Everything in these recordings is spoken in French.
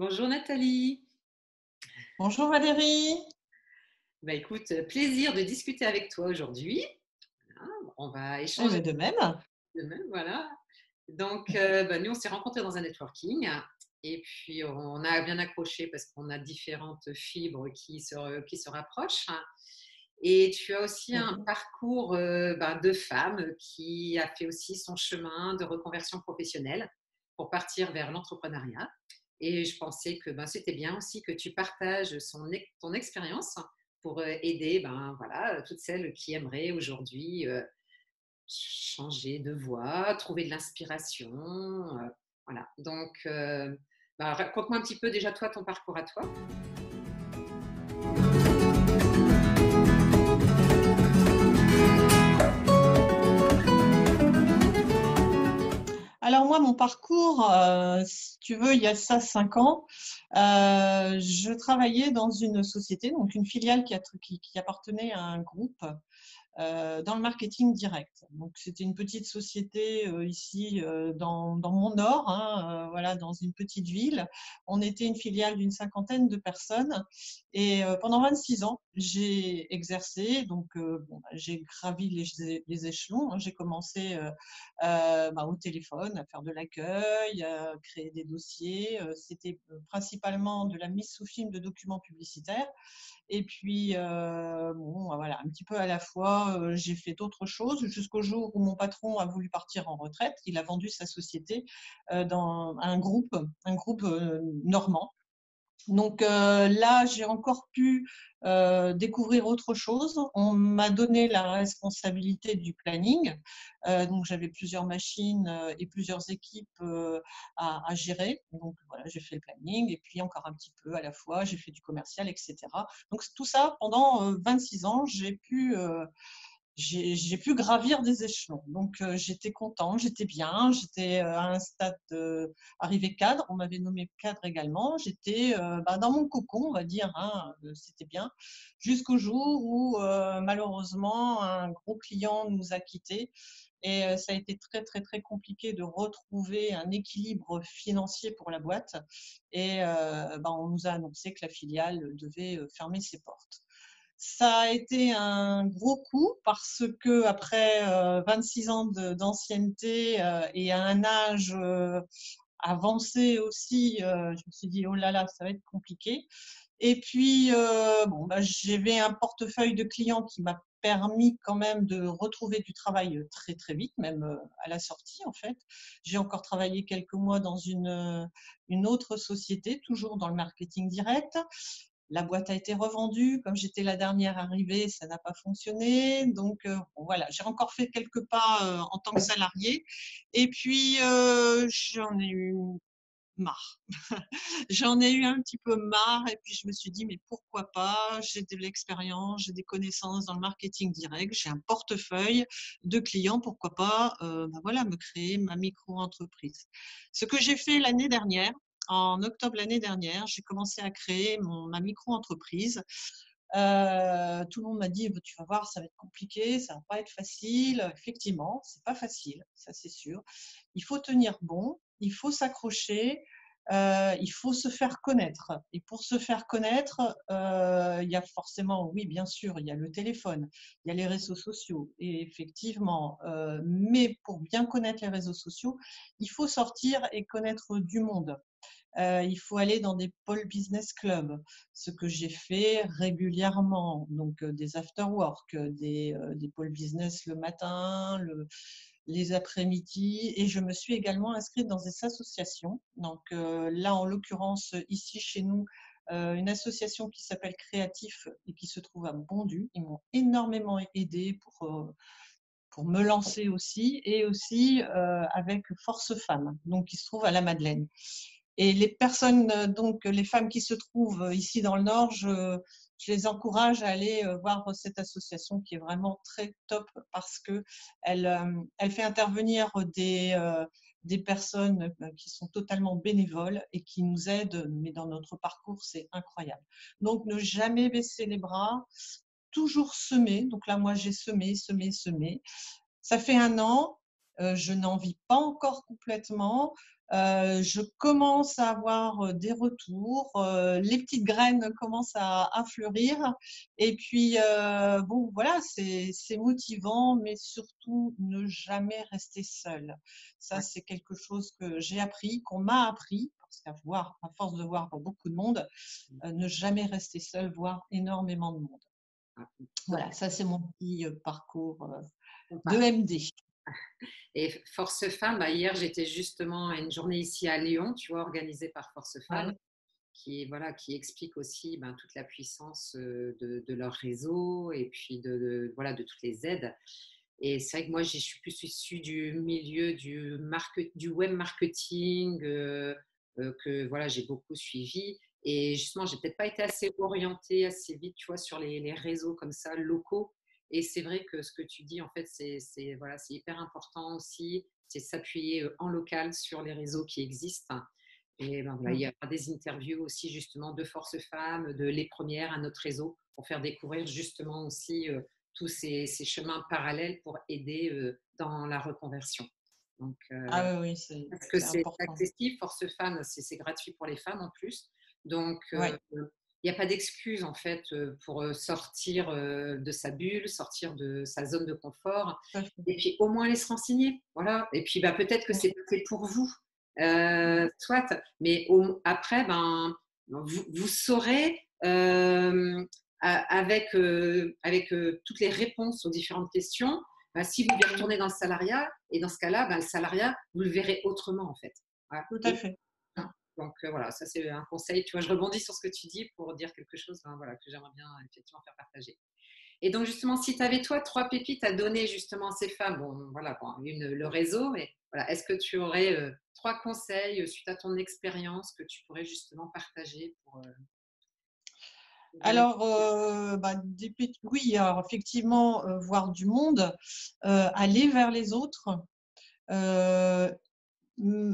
Bonjour Nathalie. Bonjour Valérie. Bah écoute, plaisir de discuter avec toi aujourd'hui. Hein, on va Eh échanger bien, de même. demain, voilà. Donc, nous, on s'est rencontrés dans un networking et puis on a bien accroché parce qu'on a différentes fibres qui se rapprochent. Et tu as aussi un Mhm. parcours de femme qui a fait aussi son chemin de reconversion professionnelle pour partir vers l'entrepreneuriat. Et je pensais que c'était bien aussi que tu partages ton expérience pour aider voilà, toutes celles qui aimeraient aujourd'hui changer de voie, trouver de l'inspiration. Voilà. Donc, raconte-moi un petit peu déjà toi, ton parcours à toi. Alors moi, mon parcours, si tu veux, il y a ça 5 ans, je travaillais dans une société, donc une filiale qui appartenait à un groupe dans le marketing direct. Donc, c'était une petite société ici dans mon nord, hein, voilà, dans une petite ville. On était une filiale d'une cinquantaine de personnes et pendant 26 ans, j'ai exercé. Donc, j'ai gravi les échelons, hein. J'ai commencé au téléphone à faire de l'accueil, à créer des dossiers. C'était principalement de la mise sous film de documents publicitaires. Et puis, voilà, un petit peu à la fois, j'ai fait d'autres choses jusqu'au jour où mon patron a voulu partir en retraite. Il a vendu sa société dans un groupe normand. Donc là, j'ai encore pu découvrir autre chose. On m'a donné la responsabilité du planning. Donc j'avais plusieurs machines et plusieurs équipes à gérer. Donc voilà, j'ai fait le planning et puis encore un petit peu à la fois, j'ai fait du commercial, etc. Donc tout ça, pendant 26 ans, j'ai pu gravir des échelons. Donc, j'étais contente, j'étais bien, j'étais à un stade arrivé cadre. On m'avait nommé cadre également. J'étais dans mon cocon, on va dire, hein, c'était bien, jusqu'au jour où malheureusement un gros client nous a quittés. Et ça a été très, très, très compliqué de retrouver un équilibre financier pour la boîte. Et on nous a annoncé que la filiale devait fermer ses portes. Ça a été un gros coup parce que après 26 ans d'ancienneté et à un âge avancé aussi, je me suis dit oh là là, ça va être compliqué. Et puis j'avais un portefeuille de clients qui m'a permis quand même de retrouver du travail très très vite, même à la sortie en fait. J'ai encore travaillé quelques mois dans une autre société, toujours dans le marketing direct. La boîte a été revendue. Comme j'étais la dernière arrivée, ça n'a pas fonctionné. Donc, voilà, j'ai encore fait quelques pas en tant que salariée. Et puis, j'en ai eu marre. J'en ai eu un petit peu marre. Et puis, je me suis dit, mais pourquoi pas? J'ai de l'expérience, j'ai des connaissances dans le marketing direct, j'ai un portefeuille de clients. Pourquoi pas voilà, me créer ma micro-entreprise. Ce que j'ai fait l'année dernière, en octobre l'année dernière, j'ai commencé à créer ma micro-entreprise. Tout le monde m'a dit, tu vas voir, ça va être compliqué, ça va pas être facile. Effectivement, c'est pas facile, ça c'est sûr. Il faut tenir bon, il faut s'accrocher, il faut se faire connaître. Et pour se faire connaître, il y a forcément, oui, bien sûr, il y a le téléphone, il y a les réseaux sociaux. Et effectivement, mais pour bien connaître les réseaux sociaux, il faut sortir et connaître du monde. Il faut aller dans des pôles business clubs, ce que j'ai fait régulièrement, donc des after-work, des pôles business le matin, les après-midi, et je me suis également inscrite dans des associations. Donc là, en l'occurrence, ici chez nous, une association qui s'appelle Créatif et qui se trouve à Bondu. Ils m'ont énormément aidé pour me lancer aussi, et aussi avec Force Femmes, donc qui se trouve à la Madeleine. Et les personnes, donc les femmes qui se trouvent ici dans le Nord, je les encourage à aller voir cette association qui est vraiment très top parce que elle fait intervenir des personnes qui sont totalement bénévoles et qui nous aident, mais dans notre parcours, c'est incroyable. Donc, ne jamais baisser les bras, toujours semer. Donc là, moi, j'ai semé, semé, semé. Ça fait un an. Je n'en vis pas encore complètement. Je commence à avoir des retours. Les petites graines commencent à fleurir. Et puis, bon, voilà, c'est motivant, mais surtout ne jamais rester seul. Ça, Ouais. c'est quelque chose que j'ai appris, qu'on m'a appris, parce à force de voir beaucoup de monde, ne jamais rester seul, voir énormément de monde. Donc, Voilà, ça, c'est mon petit parcours on de part. MD. Et Force Femmes, bah, hier, j'étais justement à une journée ici à Lyon, tu vois, organisée par Force Femmes, Ouais. voilà, qui explique aussi ben, toute la puissance de leur réseau et puis voilà, de toutes les aides. Et c'est vrai que moi, je suis plus issue du milieu du web marketing que voilà, j'ai beaucoup suivi. Et justement, j'ai peut-être pas été assez orientée assez vite, tu vois, sur les réseaux comme ça, locaux. Et c'est vrai que ce que tu dis, en fait, voilà, c'est hyper important aussi, c'est s'appuyer en local sur les réseaux qui existent. Et ben voilà, il y Mm. a des interviews aussi justement de Force Femmes, de Les Premières à notre réseau, pour faire découvrir justement aussi tous ces chemins parallèles pour aider dans la reconversion. Donc, Ah oui, oui, parce que c'est c'est important. accessible, Force Femmes, c'est gratuit pour les femmes en plus. Donc, Ouais, il n'y a pas d'excuse en fait pour sortir de sa bulle, sortir de sa zone de confort. tout à fait. Et puis au moins aller se renseigner. Voilà. Et puis bah, peut-être que Mm. c'est pas fait pour vous, Mm. soit. Mais après, ben, vous saurez avec toutes les réponses aux différentes questions. Ben, si vous voulez retourner dans le salariat, et dans ce cas-là, ben, le salariat, vous le verrez autrement en fait. Voilà. Tout à fait. Mm. Donc voilà, ça c'est un conseil. Tu vois, je rebondis sur ce que tu dis pour dire quelque chose ben, voilà, que j'aimerais bien effectivement faire partager. Et donc justement, si tu avais toi 3 pépites à donner justement à ces femmes, bon voilà, bon, le réseau, mais voilà, est-ce que tu aurais 3 conseils suite à ton expérience que tu pourrais justement partager pour donner. Alors, bah, oui, alors effectivement, voir du monde, aller vers les autres, euh,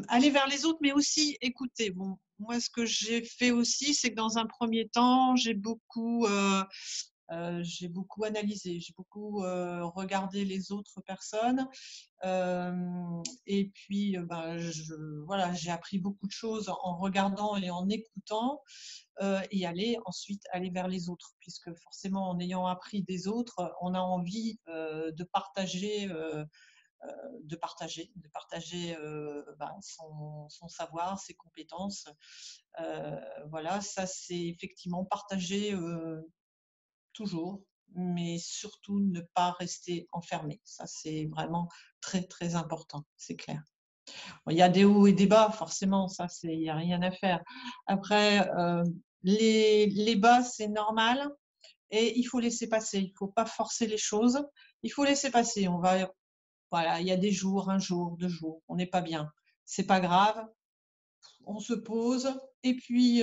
aller vers les autres, mais aussi écouter. Bon, moi, ce que j'ai fait aussi, c'est que dans un premier temps, j'ai beaucoup analysé, j'ai beaucoup regardé les autres personnes. Et puis, ben, voilà, j'ai appris beaucoup de choses en regardant et en écoutant, et ensuite aller vers les autres, puisque forcément, en ayant appris des autres, on a envie de partager ben, son savoir, ses compétences. Voilà, ça c'est effectivement partager toujours, mais surtout ne pas rester enfermé. Ça c'est vraiment très très important, c'est clair. Bon, il y a des hauts et des bas, forcément, ça c'est, il n'y a rien à faire. Après, les bas c'est normal et il faut laisser passer. Il ne faut pas forcer les choses. Il faut laisser passer. Voilà, il y a des jours, un jour, 2 jours, on n'est pas bien. C'est pas grave, on se pose et puis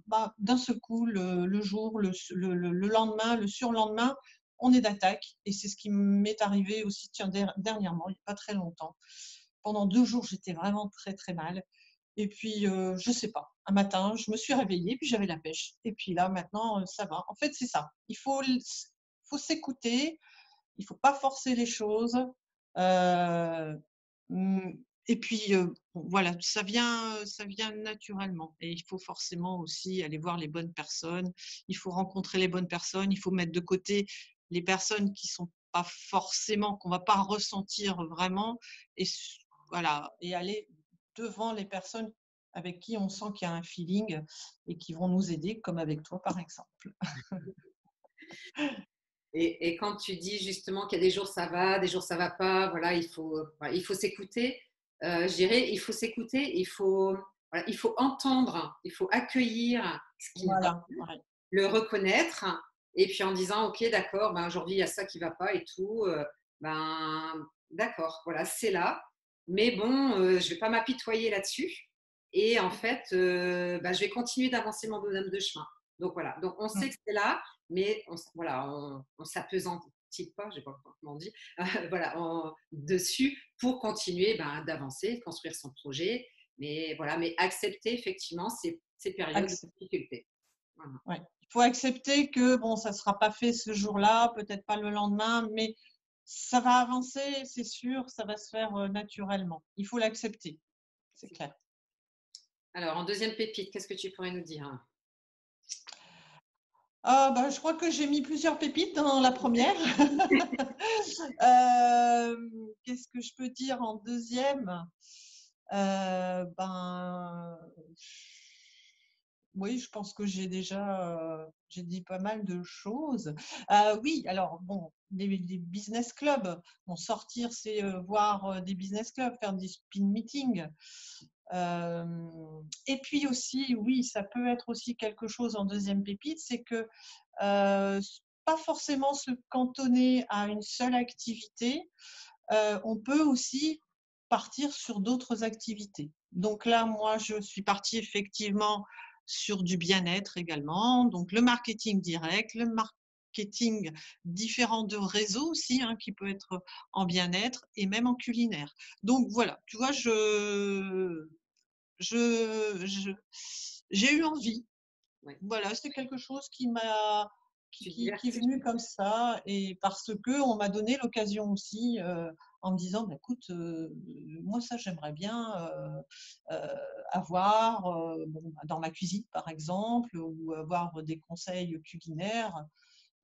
bah, d'un seul coup, le jour, le lendemain, le surlendemain, on est d'attaque. Et c'est ce qui m'est arrivé aussi tiens, dernièrement, il n'y a pas très longtemps. Pendant 2 jours, j'étais vraiment très très mal. Et puis, je ne sais pas, un matin, je me suis réveillée, puis j'avais la pêche. Et puis là, maintenant, ça va. En fait, c'est ça. Faut s'écouter, il ne faut pas forcer les choses. Euh, et puis, bon, voilà, ça vient naturellement. Et il faut forcément aussi aller voir les bonnes personnes. Il faut rencontrer les bonnes personnes. Il faut mettre de côté les personnes qui sont pas forcément, qu'on va pas ressentir vraiment. Et voilà, et aller devant les personnes avec qui on sent qu'il y a un feeling et qui vont nous aider, comme avec toi, par exemple. Et quand tu dis justement qu'il y a des jours ça va, des jours ça va pas, voilà, voilà, il faut s'écouter. Je dirais, il faut s'écouter, voilà, il faut entendre, il faut accueillir ce qui ne va pas, Voilà, ouais. le reconnaître, et puis en disant, ok, d'accord, ben, aujourd'hui il y a ça qui va pas et tout, ben d'accord, voilà, c'est là, mais bon, je vais pas m'apitoyer là-dessus, et en fait, ben, je vais continuer d'avancer mon bonhomme de chemin. Donc voilà, donc on sait que c'est là, mais voilà, on s'apesantit pas, je sais pas comment on dit, voilà, dessus pour continuer ben, d'avancer, de construire son projet, mais voilà, mais accepter effectivement ces périodes de difficulté. Voilà. Ouais. Il faut accepter que bon, ça ne sera pas fait ce jour-là, peut-être pas le lendemain, mais ça va avancer, c'est sûr, ça va se faire naturellement. Il faut l'accepter, c'est clair. Alors, en deuxième pépite, qu'est-ce que tu pourrais nous dire? Ah, bah, je crois que j'ai mis plusieurs pépites dans la première. Qu'est-ce que je peux dire en deuxième? Ben, oui, je pense que j'ai dit pas mal de choses. Oui, alors bon, les business clubs, bon, sortir, c'est voir des business clubs, faire des spin meetings. Et puis aussi, oui, ça peut être aussi quelque chose en deuxième pépite, c'est que pas forcément se cantonner à une seule activité, on peut aussi partir sur d'autres activités. Donc là, moi, je suis partie effectivement sur du bien-être également, donc le marketing direct, le marketing différent de réseau aussi, hein, qui peut être en bien-être et même en culinaire. Donc voilà, tu vois, je j'ai eu envie. Ouais. Voilà, c'est quelque chose qui m'a Tu qui est diversifies. venu comme ça et parce qu'on m'a donné l'occasion aussi, en me disant: «Bah, écoute, moi ça j'aimerais bien, avoir, bon, bah, dans ma cuisine par exemple ou avoir des conseils culinaires»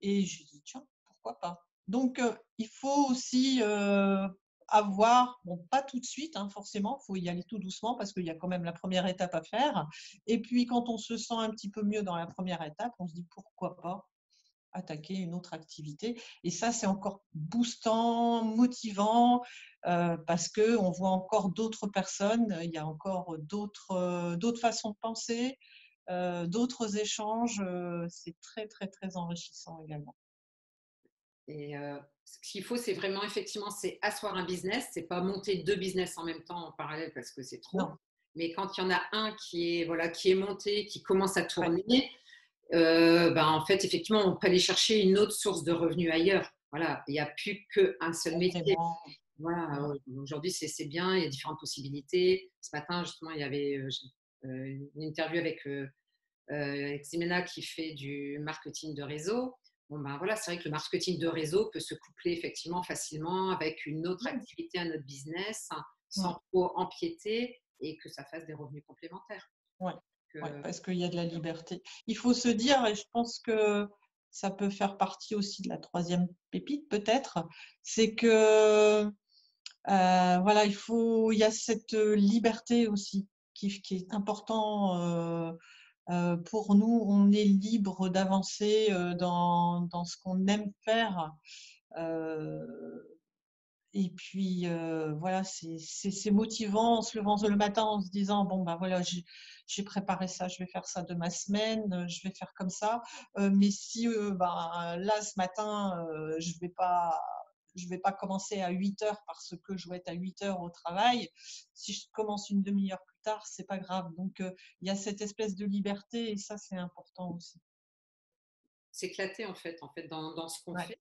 et j'ai dit: «Tiens, pourquoi pas?» Donc il faut aussi, avoir bon, pas tout de suite, hein, forcément, il faut y aller tout doucement parce qu'il y a quand même la première étape à faire et puis quand on se sent un petit peu mieux dans la première étape, on se dit: «Pourquoi pas attaquer une autre activité?» Et ça, c'est encore boostant, motivant, parce qu'on voit encore d'autres personnes, il y a encore d'autres façons de penser, d'autres échanges, c'est très, très, très enrichissant également. Et ce qu'il faut, c'est vraiment effectivement, c'est asseoir un business. C'est pas monter 2 business en même temps en parallèle parce que c'est trop. Non, Mais quand il y en a un qui est, voilà, qui est monté, qui commence à ouais, tourner, ben, en fait, effectivement, on peut aller chercher une autre source de revenus ailleurs. Voilà, il n'y a plus qu'un seul métier. complément, Voilà, voilà. aujourd'hui, c'est bien, il y a différentes possibilités. Ce matin, justement, il y avait une interview avec Ximena qui fait du marketing de réseau. Bon, ben voilà, c'est vrai que le marketing de réseau peut se coupler effectivement facilement avec une autre Mmh, activité, un autre business, hein, mmh, sans trop empiéter et que ça fasse des revenus complémentaires. ouais, ouais, Que, parce qu'il y a de la liberté. Il faut se dire, et je pense que ça peut faire partie aussi de la troisième pépite peut-être, c'est que voilà, il y a cette liberté aussi qui est important pour nous. On est libre d'avancer dans ce qu'on aime faire. Euh, et puis voilà, c'est motivant en se levant le matin en se disant bon bah voilà, j'ai préparé ça, je vais faire ça de ma semaine, je vais faire comme ça. Mais si bah, là ce matin je vais pas commencer à 8 heures parce que je dois être à 8 heures au travail. Si je commence une demi-heure plus tard, c'est pas grave. Donc il y a cette espèce de liberté et ça c'est important aussi. s'éclater en fait dans ce qu'on Ouais. fait.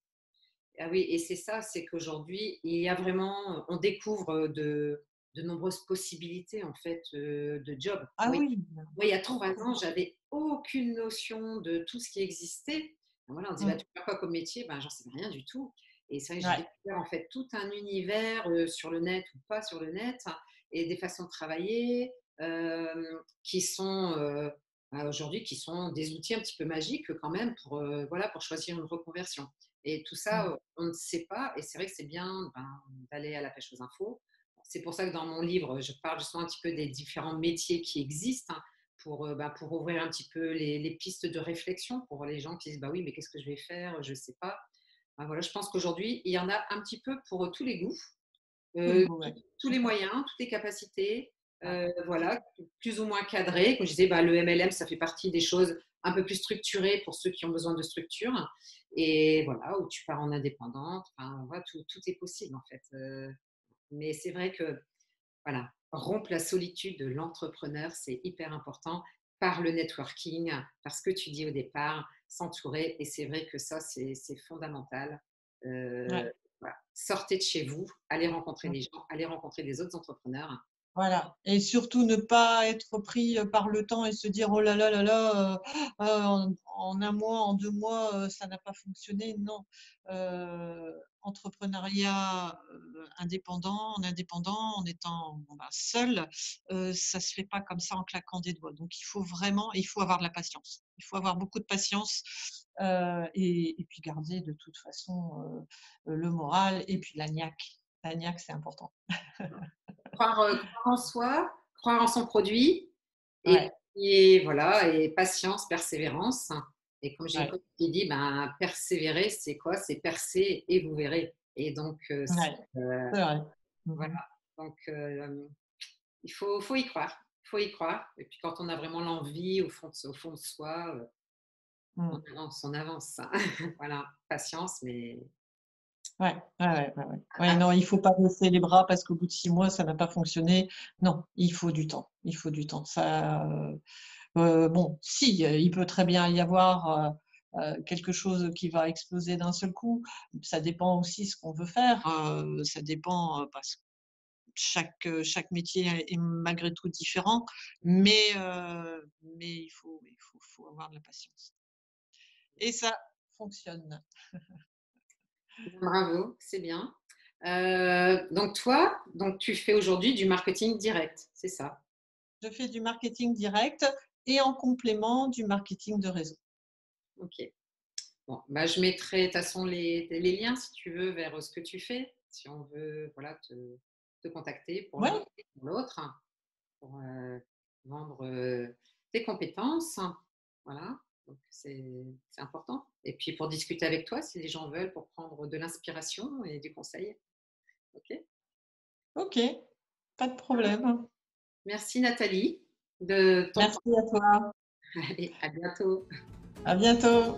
Ah oui, et c'est ça, c'est qu'aujourd'hui, il y a vraiment, on découvre de nombreuses possibilités en fait de job. Ah Oui, oui, moi, il y a 3 ans, beaucoup. j'avais aucune notion de tout ce qui existait. Voilà, on dit, bah, Mm. tu fais quoi comme métier? Ben, j'en sais rien du tout. Et c'est vrai que j'ai Ouais. découvert en fait tout un univers sur le net ou pas sur le net, hein, et des façons de travailler qui sont aujourd'hui qui sont des outils un petit peu magiques quand même pour, voilà, pour choisir une reconversion. Et tout ça, Mm. on ne sait pas. Et c'est vrai que c'est bien ben, d'aller à la pêche aux infos. C'est pour ça que dans mon livre, je parle justement un petit peu des différents métiers qui existent, hein, pour ouvrir un petit peu les pistes de réflexion pour les gens qui disent bah oui, mais qu'est-ce que je vais faire? Je ne sais pas. Ben voilà, je pense qu'aujourd'hui, il y en a un petit peu pour tous les goûts, Tous les euh, goûts, ouais. tous les moyens, toutes les capacités, Ouais. voilà, plus ou moins cadrées. Comme je disais, bah, le MLM, ça fait partie des choses un peu plus structurées pour ceux qui ont besoin de structure. Et voilà, où tu pars en indépendante. Enfin, voilà, tout est possible en fait. Mais c'est vrai que voilà, rompre la solitude de l'entrepreneur, c'est hyper important par le networking, par ce que tu dis au départ, s'entourer. Et c'est vrai que ça, c'est fondamental. Euh, Ouais. voilà. Sortez de chez vous, allez rencontrer Mm. des gens, allez rencontrer des autres entrepreneurs. Voilà, et surtout ne pas être pris par le temps et se dire oh là là là là, en un mois, en 2 mois, ça n'a pas fonctionné. Non, entrepreneuriat indépendant, en étant bon, bah, seul, ça se fait pas comme ça en claquant des doigts. Donc il faut avoir de la patience. Il faut avoir beaucoup de patience et puis garder de toute façon le moral et puis la niaque. La niaque, c'est important. Croire en soi, croire en son produit et Ouais, puis voilà et patience, persévérance et comme j'ai une ouais. copine qui dit: «Ben, persévérer, c'est quoi? C'est percer et vous verrez» et donc Ouais, c'est vrai. voilà, Mmh. donc il faut y croire, il faut y croire et puis quand on a vraiment l'envie au fond de soi, Mmh. on avance. Voilà, patience mais Ouais, ouais, ouais, ouais, ouais. Ouais, non, il faut pas baisser les bras parce qu'au bout de 6 mois, ça n'a pas fonctionné. Non, il faut du temps, il faut du temps. Ça, bon, si, il peut très bien y avoir, quelque chose qui va exploser d'un seul coup. Ça dépend aussi ce qu'on veut faire, ça dépend, parce que chaque métier est malgré tout différent, mais il faut avoir de la patience et ça fonctionne. bravo, c'est bien. Donc toi, donc tu fais aujourd'hui du marketing direct, c'est ça? Je fais du marketing direct et en complément du marketing de réseau. OK. Bon, bah, je mettrai de toute façon les liens si tu veux vers ce que tu fais, si on veut voilà, te contacter pour l'un Ouais, ou pour l'autre, pour vendre tes compétences. Voilà, donc c'est important. Et puis pour discuter avec toi, si les gens veulent, pour prendre de l'inspiration et du conseil. OK. OK, pas de problème. Merci Nathalie de ton temps. Merci à toi. Allez, à bientôt. À bientôt.